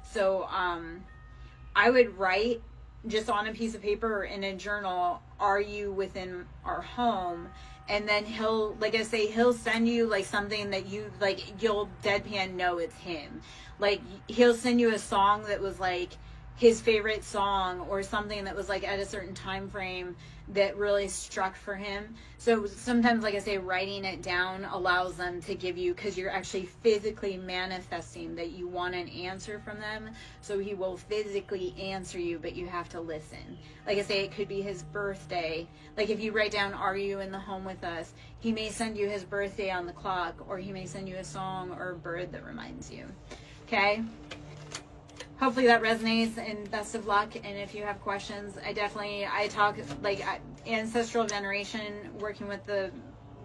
So I would write just on a piece of paper or in a journal, are you within our home? And then he'll, like I say, he'll send you like something that you like, you'll deadpan know it's him. Like he'll send you a song that was like his favorite song, or something that was like at a certain time frame that really struck for him. So sometimes, like I say, writing it down allows them to give you, because you're actually physically manifesting that you want an answer from them. So he will physically answer you, but you have to listen. Like I say, it could be his birthday. Like if you write down, are you in the home with us? He may send you his birthday on the clock, or he may send you a song or a bird that reminds you. Okay? Hopefully that resonates, and best of luck. And if you have questions, I talk like ancestral veneration, working with the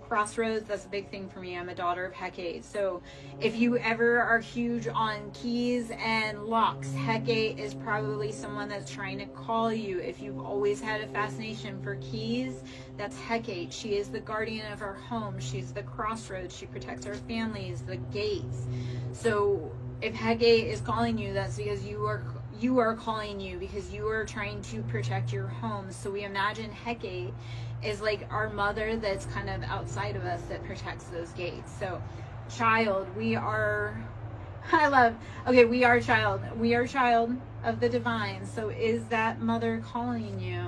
crossroads. That's a big thing for me. I'm a daughter of Hecate. So if you ever are huge on keys and locks, Hecate is probably someone that's trying to call you. If you've always had a fascination for keys, that's Hecate. She is the guardian of our home. She's the crossroads. She protects our families, the gates. So if Hecate is calling you, that's because you are calling you, because you are trying to protect your home. So we imagine Hecate is like our mother that's kind of outside of us that protects those gates. So child, we are child. We are child of the divine. So is that mother calling you?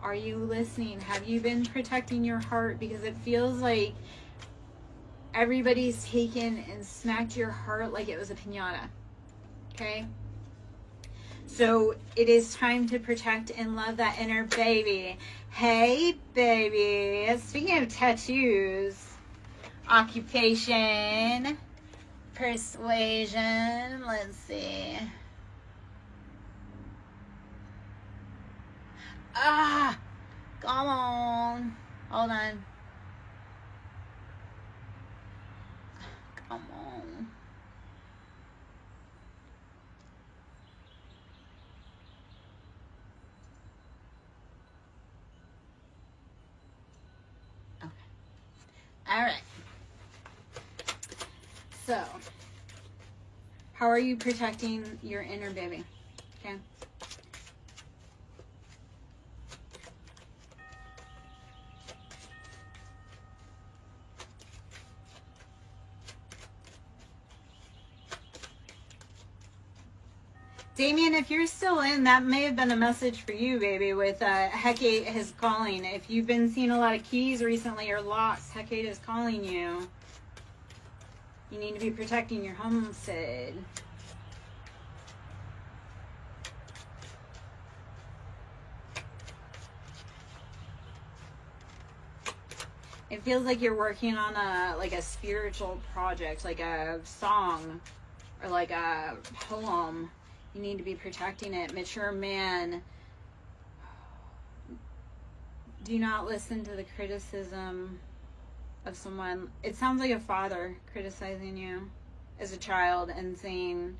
Are you listening? Have you been protecting your heart? Because it feels like everybody's taken and smacked your heart like it was a piñata. Okay? So it is time to protect and love that inner baby. Hey, baby. Speaking of tattoos, occupation. Persuasion. Let's see. Ah! Come on. Hold on. Come on. Okay. All right. So, how are you protecting your inner baby? Okay. Damien, if you're still in, that may have been a message for you, baby, with Hecate is calling. If you've been seeing a lot of keys recently or locks, Hecate is calling you. You need to be protecting your homestead. It feels like you're working on a spiritual project, like a song or like a poem. You need to be protecting it. Mature man, do not listen to the criticism of someone. It sounds like a father criticizing you as a child and saying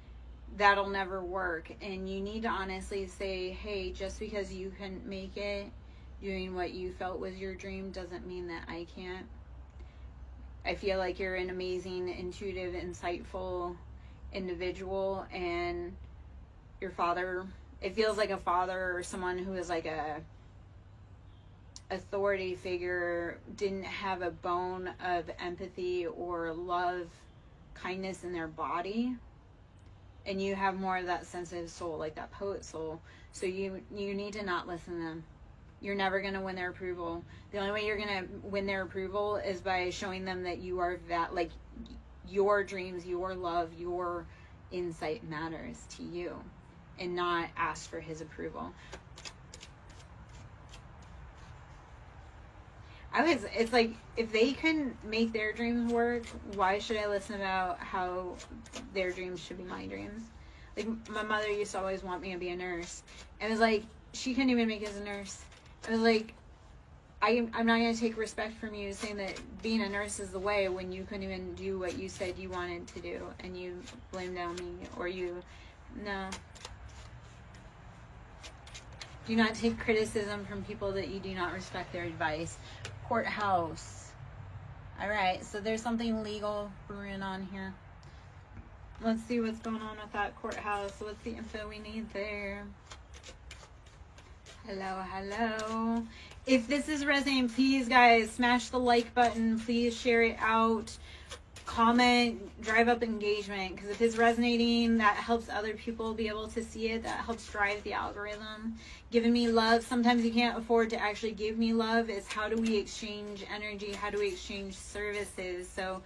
that'll never work. And you need to honestly say, hey, just because you couldn't make it doing what you felt was your dream doesn't mean that I can't. I feel like you're an amazing, intuitive, insightful individual, and your father, it feels like a father or someone who is like a authority figure didn't have a bone of empathy or love, kindness in their body, and you have more of that sensitive soul, like that poet soul. So you need to not listen to them. You're never going to win their approval. The only way you're going to win their approval is by showing them that you are that, like, your dreams, your love, your insight matters to you, and not ask for his approval. It's like, if they can make their dreams work, why should I listen about how their dreams should be my dreams? Like, my mother used to always want me to be a nurse. And it was like, she couldn't even make it as a nurse. I was like, I'm not going to take respect from you saying that being a nurse is the way when you couldn't even do what you said you wanted to do, and you blamed on me, or no. Do not take criticism from people that you do not respect their advice. Courthouse. Alright, so there's something legal brewing on here. Let's see what's going on with that courthouse. What's the info we need there? Hello. If this is resonating, please, guys, smash the like button. Please share it out. Comment, drive up engagement, because if it's resonating, that helps other people be able to see it. That helps drive the algorithm. Giving me love. Sometimes you can't afford to actually give me love. It's how do we exchange energy? How do we exchange services? So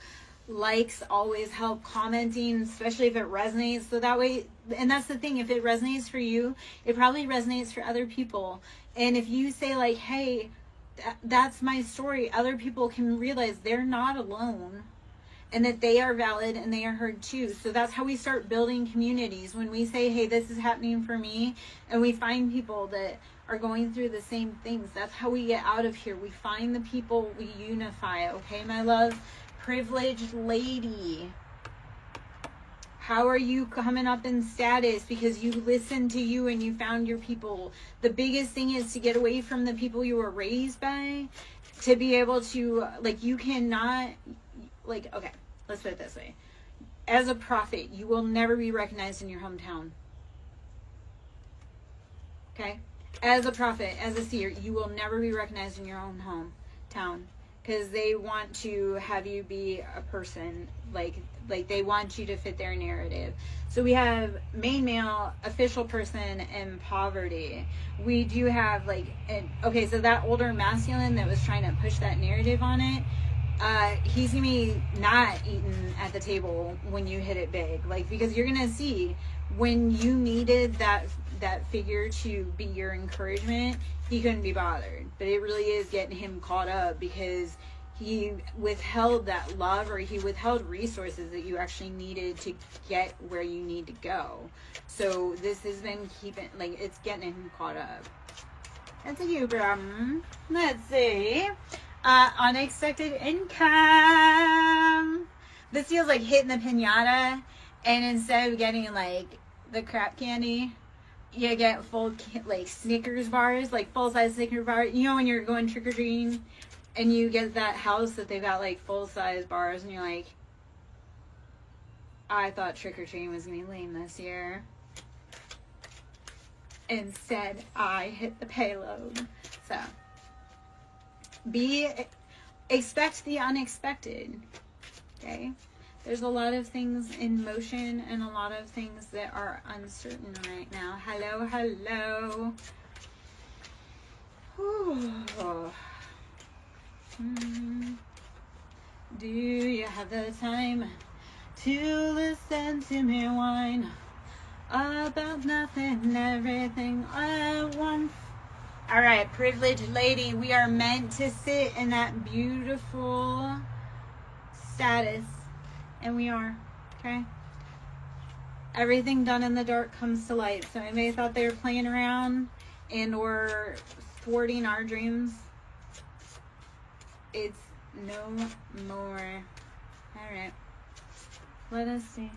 likes always help. Commenting, especially if it resonates, so that way, and that's the thing, if it resonates for you, it probably resonates for other people. And if you say like, hey, that's my story, other people can realize they're not alone, and that they are valid and they are heard too. So that's how we start building communities. When we say, hey, this is happening for me, and we find people that are going through the same things, that's how we get out of here. We find the people, we unify. Okay, my love? Privileged lady, how are you coming up in status? Because you listened to you and you found your people. The biggest thing is to get away from the people you were raised by, to be able to, like, you cannot, like, okay, let's put it this way. As a prophet, you will never be recognized in your hometown. Okay? As a prophet, as a seer, you will never be recognized in your own hometown. Because they want to have you be a person, like they want you to fit their narrative. So we have main male, official person, and poverty. We do have okay, so that older masculine that was trying to push that narrative on it, he's gonna be not eating at the table when you hit it big, like, because you're gonna see when you needed that figure to be your encouragement, he couldn't be bothered. But it really is getting him caught up, because he withheld that love, or he withheld resources that you actually needed to get where you need to go. So this has been keeping, like, it's getting him caught up. That's a you problem. Let's see. Unexpected income. This feels like hitting the pinata, and instead of getting like the crap candy, you get full like Snickers bars, like full size Snickers bars. You know when you're going trick or treating, and you get that house that they've got like full size bars, and you're like, I thought trick or treating was gonna be lame this year. Instead, I hit the payload. So, expect the unexpected. Okay? There's a lot of things in motion and a lot of things that are uncertain right now. Hello, hello. Do you have the time to listen to me whine about nothing and everything at once? All right, privileged lady, we are meant to sit in that beautiful status, and we are, okay? Everything done in the dark comes to light. So anybody thought they were playing around and or thwarting our dreams, it's no more. All right, let us see.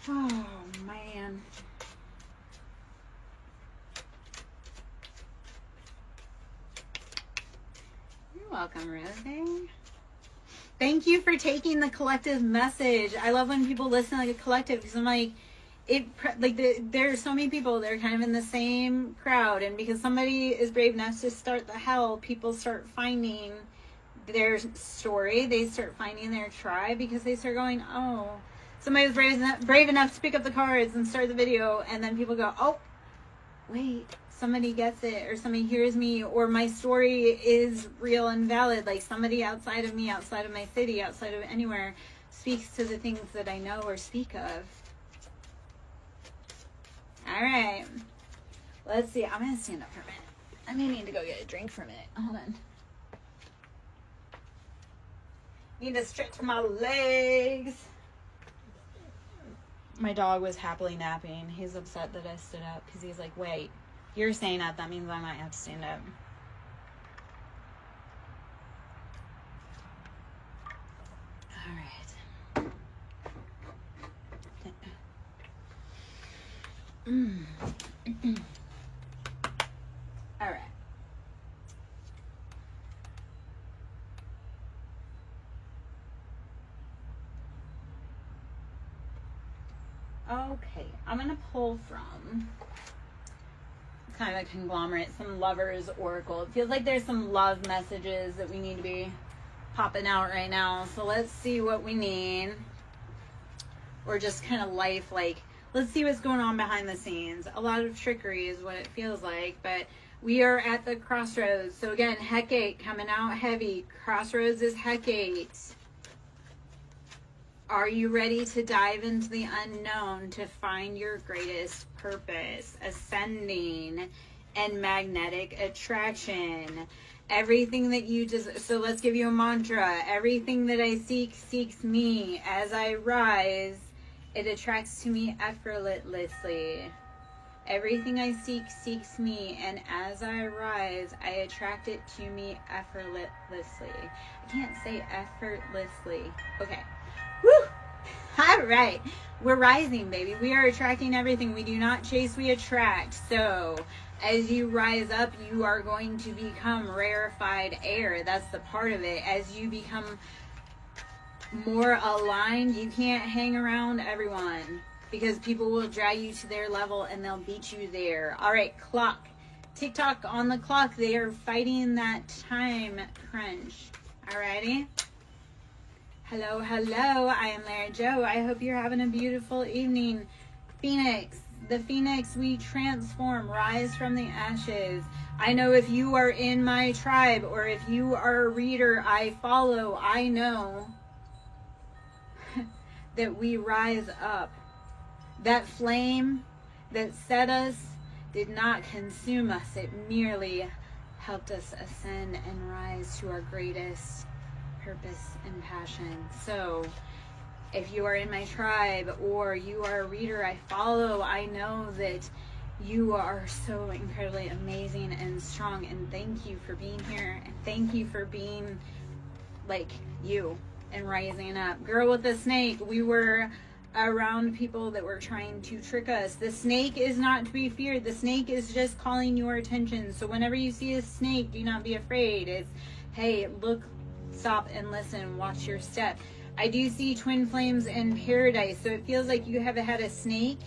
Oh man. You're welcome, Rosie. Thank you for taking the collective message. I love when people listen like a collective, because I'm like, there are so many people that are kind of in the same crowd, and because somebody is brave enough to start the hell, people start finding their story. They start finding their tribe, because they start going, oh, somebody was brave enough to pick up the cards and start the video, and then people go, oh, wait, somebody gets it, or somebody hears me, or my story is real and valid. Like somebody outside of me, outside of my city, outside of anywhere, speaks to the things that I know or speak of. All right, let's see. I'm gonna stand up for a minute. I may need to go get a drink for a minute. Hold on. Need to stretch my legs. My dog was happily napping. He's upset that I stood up because he's like, wait, you're saying that means I might have to stand up. All right. All right. Okay, I'm going to pull from kind of a conglomerate, some Lovers Oracle. It feels like there's some love messages that we need to be popping out right now. So let's see what we need. Or just kind of life, like, let's see what's going on behind the scenes. A lot of trickery is what it feels like, but we are at the crossroads. So again, Hecate coming out heavy. Crossroads is Hecate. Are you ready to dive into the unknown to find your greatest purpose? Ascending and magnetic attraction. Everything that you just, so let's give you a mantra. Everything that I seek seeks me. As I rise, it attracts to me effortlessly. Everything I seek seeks me, and as I rise, I attract it to me effortlessly. I can't say effortlessly. Okay. Woo! All right. We're rising, baby. We are attracting everything. We do not chase, we attract. So as you rise up, you are going to become rarefied air. That's the part of it. As you become more aligned, you can't hang around everyone, because people will drag you to their level and they'll beat you there. All right, clock. TikTok on the clock. They are fighting that time crunch. Alrighty. Hello, hello. I am Lara Joe. I hope you're having a beautiful evening. Phoenix. The Phoenix, we transform, rise from the ashes. I know if you are in my tribe, or if you are a reader I follow, I know that we rise up. That flame that set us did not consume us. It merely helped us ascend and rise to our greatest purpose and passion. So if you are in my tribe or you are a reader I follow, I know that you are so incredibly amazing and strong, and thank you for being here, and thank you for being like you and rising up. Girl with the snake, we were around people that were trying to trick us. The snake is not to be feared. The snake is just calling your attention. So whenever you see a snake, do not be afraid. It's, hey, look, stop and listen, watch your step. I do see twin flames in paradise, so it feels like you have had a snake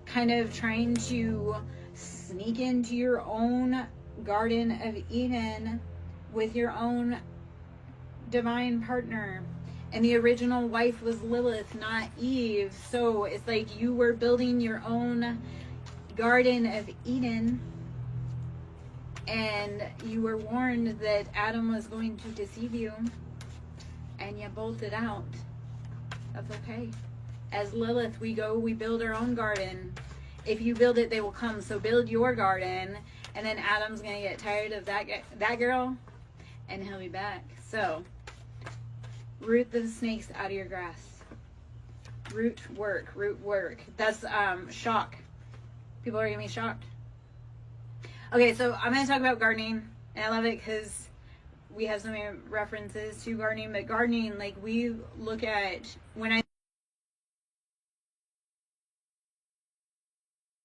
kind of trying to sneak into your own Garden of Eden with your own divine partner. And the original wife was Lilith, not Eve. So it's like you were building your own Garden of Eden, and you were warned that Adam was going to deceive you, and you bolted out. That's okay. As Lilith, we build our own garden. If you build it, they will come. So build your garden, and then Adam's going to get tired of that girl, and he'll be back. So root the snakes out of your grass. Root work. That's shock. People are going to be shocked. Okay, so I'm going to talk about gardening, and I love it because we have so many references to gardening, but gardening, like we look at, when I